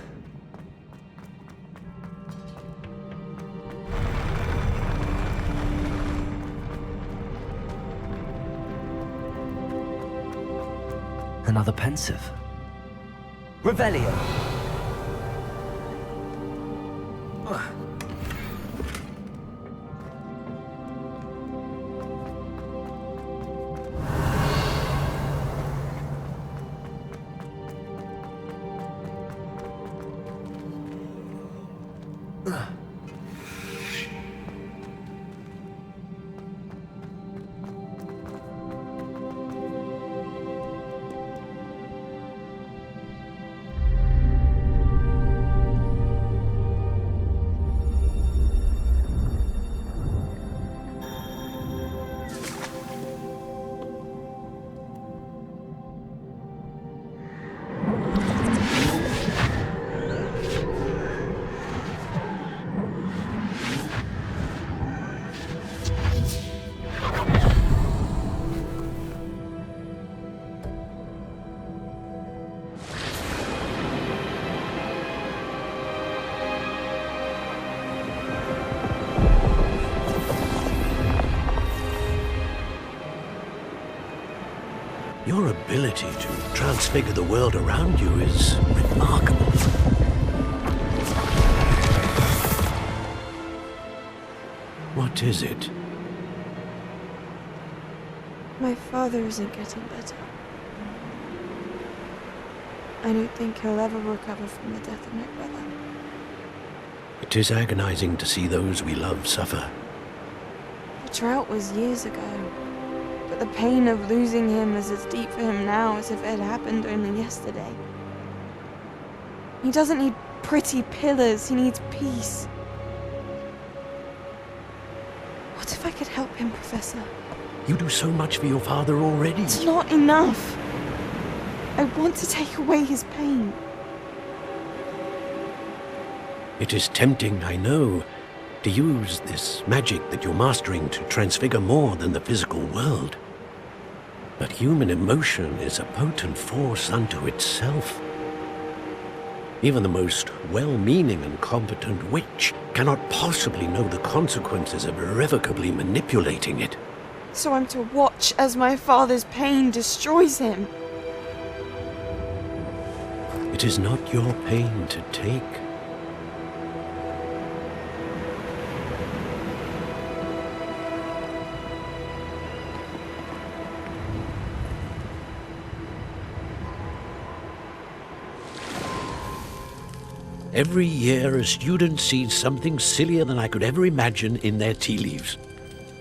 Another pensive. Revelio. Your ability to transfigure the world around you is remarkable. What is it? My father isn't getting better. I don't think he'll ever recover from the death of my brother. It is agonizing to see those we love suffer. The drought was years ago, but the pain of losing him is as deep for him now as if it had happened only yesterday. He doesn't need pretty pillars, he needs peace. What if I could help him, Professor? You do so much for your father already. It's not enough. I want to take away his pain. It is tempting, I know, to use this magic that you're mastering to transfigure more than the physical world. But human emotion is a potent force unto itself. Even the most well-meaning and competent witch cannot possibly know the consequences of irrevocably manipulating it. So I'm to watch as my father's pain destroys him. It is not your pain to take. Every year, a student sees something sillier than I could ever imagine in their tea leaves.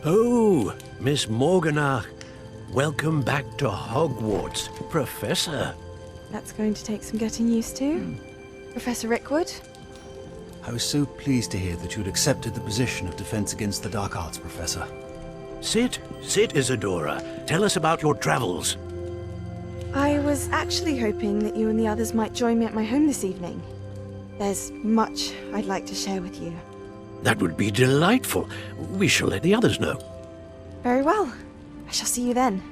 Oh, Miss Morganach, welcome back to Hogwarts, Professor. That's going to take some getting used to. Professor Rickwood? I was so pleased to hear that you'd accepted the position of Defense Against the Dark Arts, Professor. Sit, Isadora. Tell us about your travels. I was actually hoping that you and the others might join me at my home this evening. There's much I'd like to share with you. That would be delightful. We shall let the others know. Very well. I shall see you then.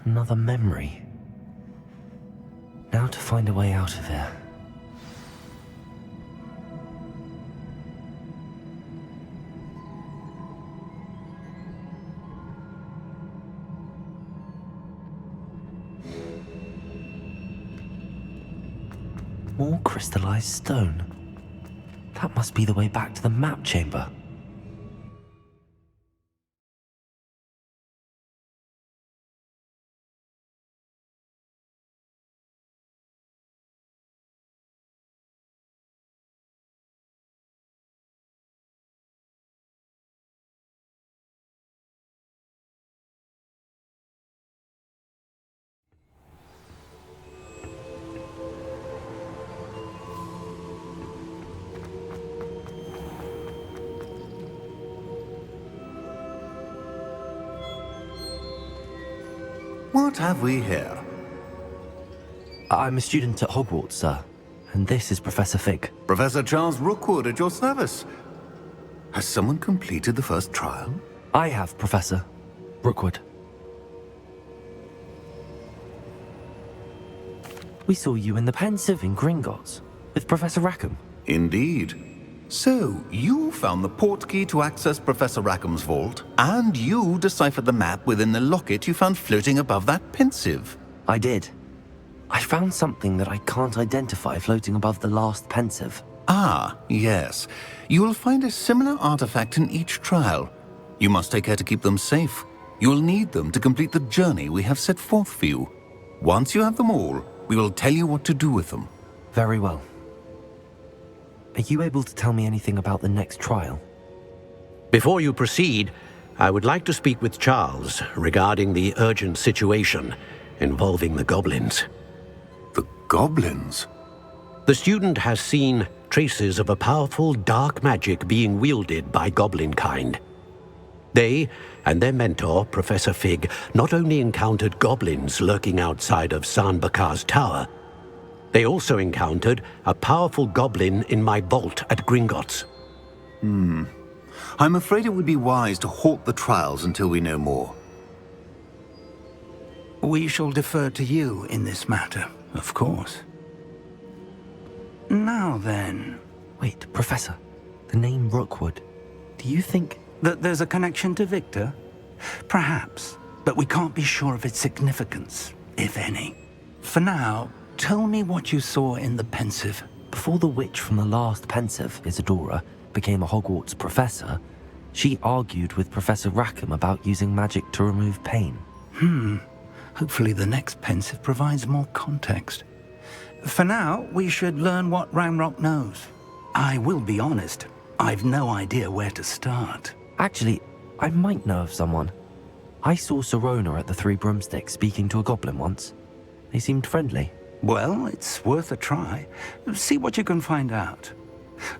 Another memory. Now to find a way out of here. More crystallized stone. That must be the way back to the map chamber. What have we here? I'm a student at Hogwarts, sir. And this is Professor Fig. Professor Charles Rookwood at your service. Has someone completed the first trial? I have, Professor Rookwood. We saw you in the Pensive in Gringotts with Professor Rackham. Indeed. So, you found the portkey to access Professor Rackham's vault, and you deciphered the map within the locket you found floating above that Pensive. I did. I found something that I can't identify floating above the last Pensive. Ah, yes. You will find a similar artifact in each trial. You must take care to keep them safe. You will need them to complete the journey we have set forth for you. Once you have them all, we will tell you what to do with them. Very well. Are you able to tell me anything about the next trial? Before you proceed, I would like to speak with Charles regarding the urgent situation involving the goblins. The goblins? The student has seen traces of a powerful dark magic being wielded by goblin kind. They and their mentor, Professor Fig, not only encountered goblins lurking outside of Sanbakar's tower, they also encountered a powerful goblin in my vault at Gringotts. I'm afraid it would be wise to halt the trials until we know more. We shall defer to you in this matter, of course. Now then... Wait, Professor. The name Rookwood. Do you think... that there's a connection to Victor? Perhaps. but we can't be sure of its significance, if any. For now, tell me what you saw in the Pensive. Before the witch from the last Pensive, Isadora, became a Hogwarts professor, she argued with Professor Rackham about using magic to remove pain. Hopefully the next Pensive provides more context. For now, we should learn what Ranrock knows. I will be honest, I've no idea where to start. Actually, I might know of someone. I saw Sirona at the Three Broomsticks speaking to a goblin once. They seemed friendly. Well, it's worth a try. See what you can find out.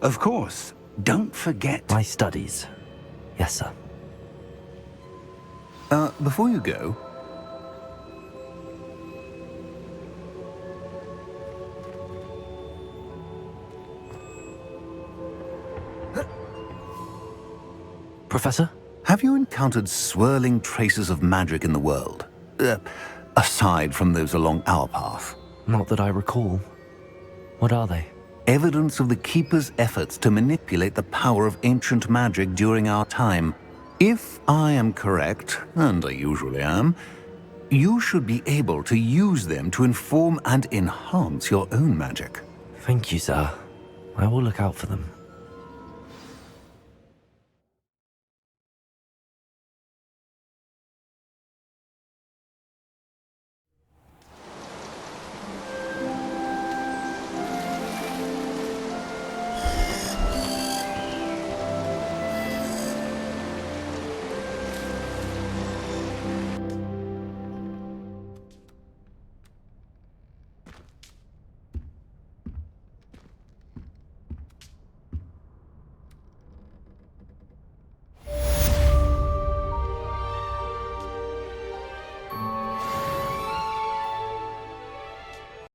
Of course, don't forget... My studies. Yes, sir. Before you go... Professor? Have you encountered swirling traces of magic in the world? Aside from those along our path? Not that I recall. What are they? Evidence of the Keeper's efforts to manipulate the power of ancient magic during our time. If I am correct, and I usually am, you should be able to use them to inform and enhance your own magic. Thank you, sir. I will look out for them.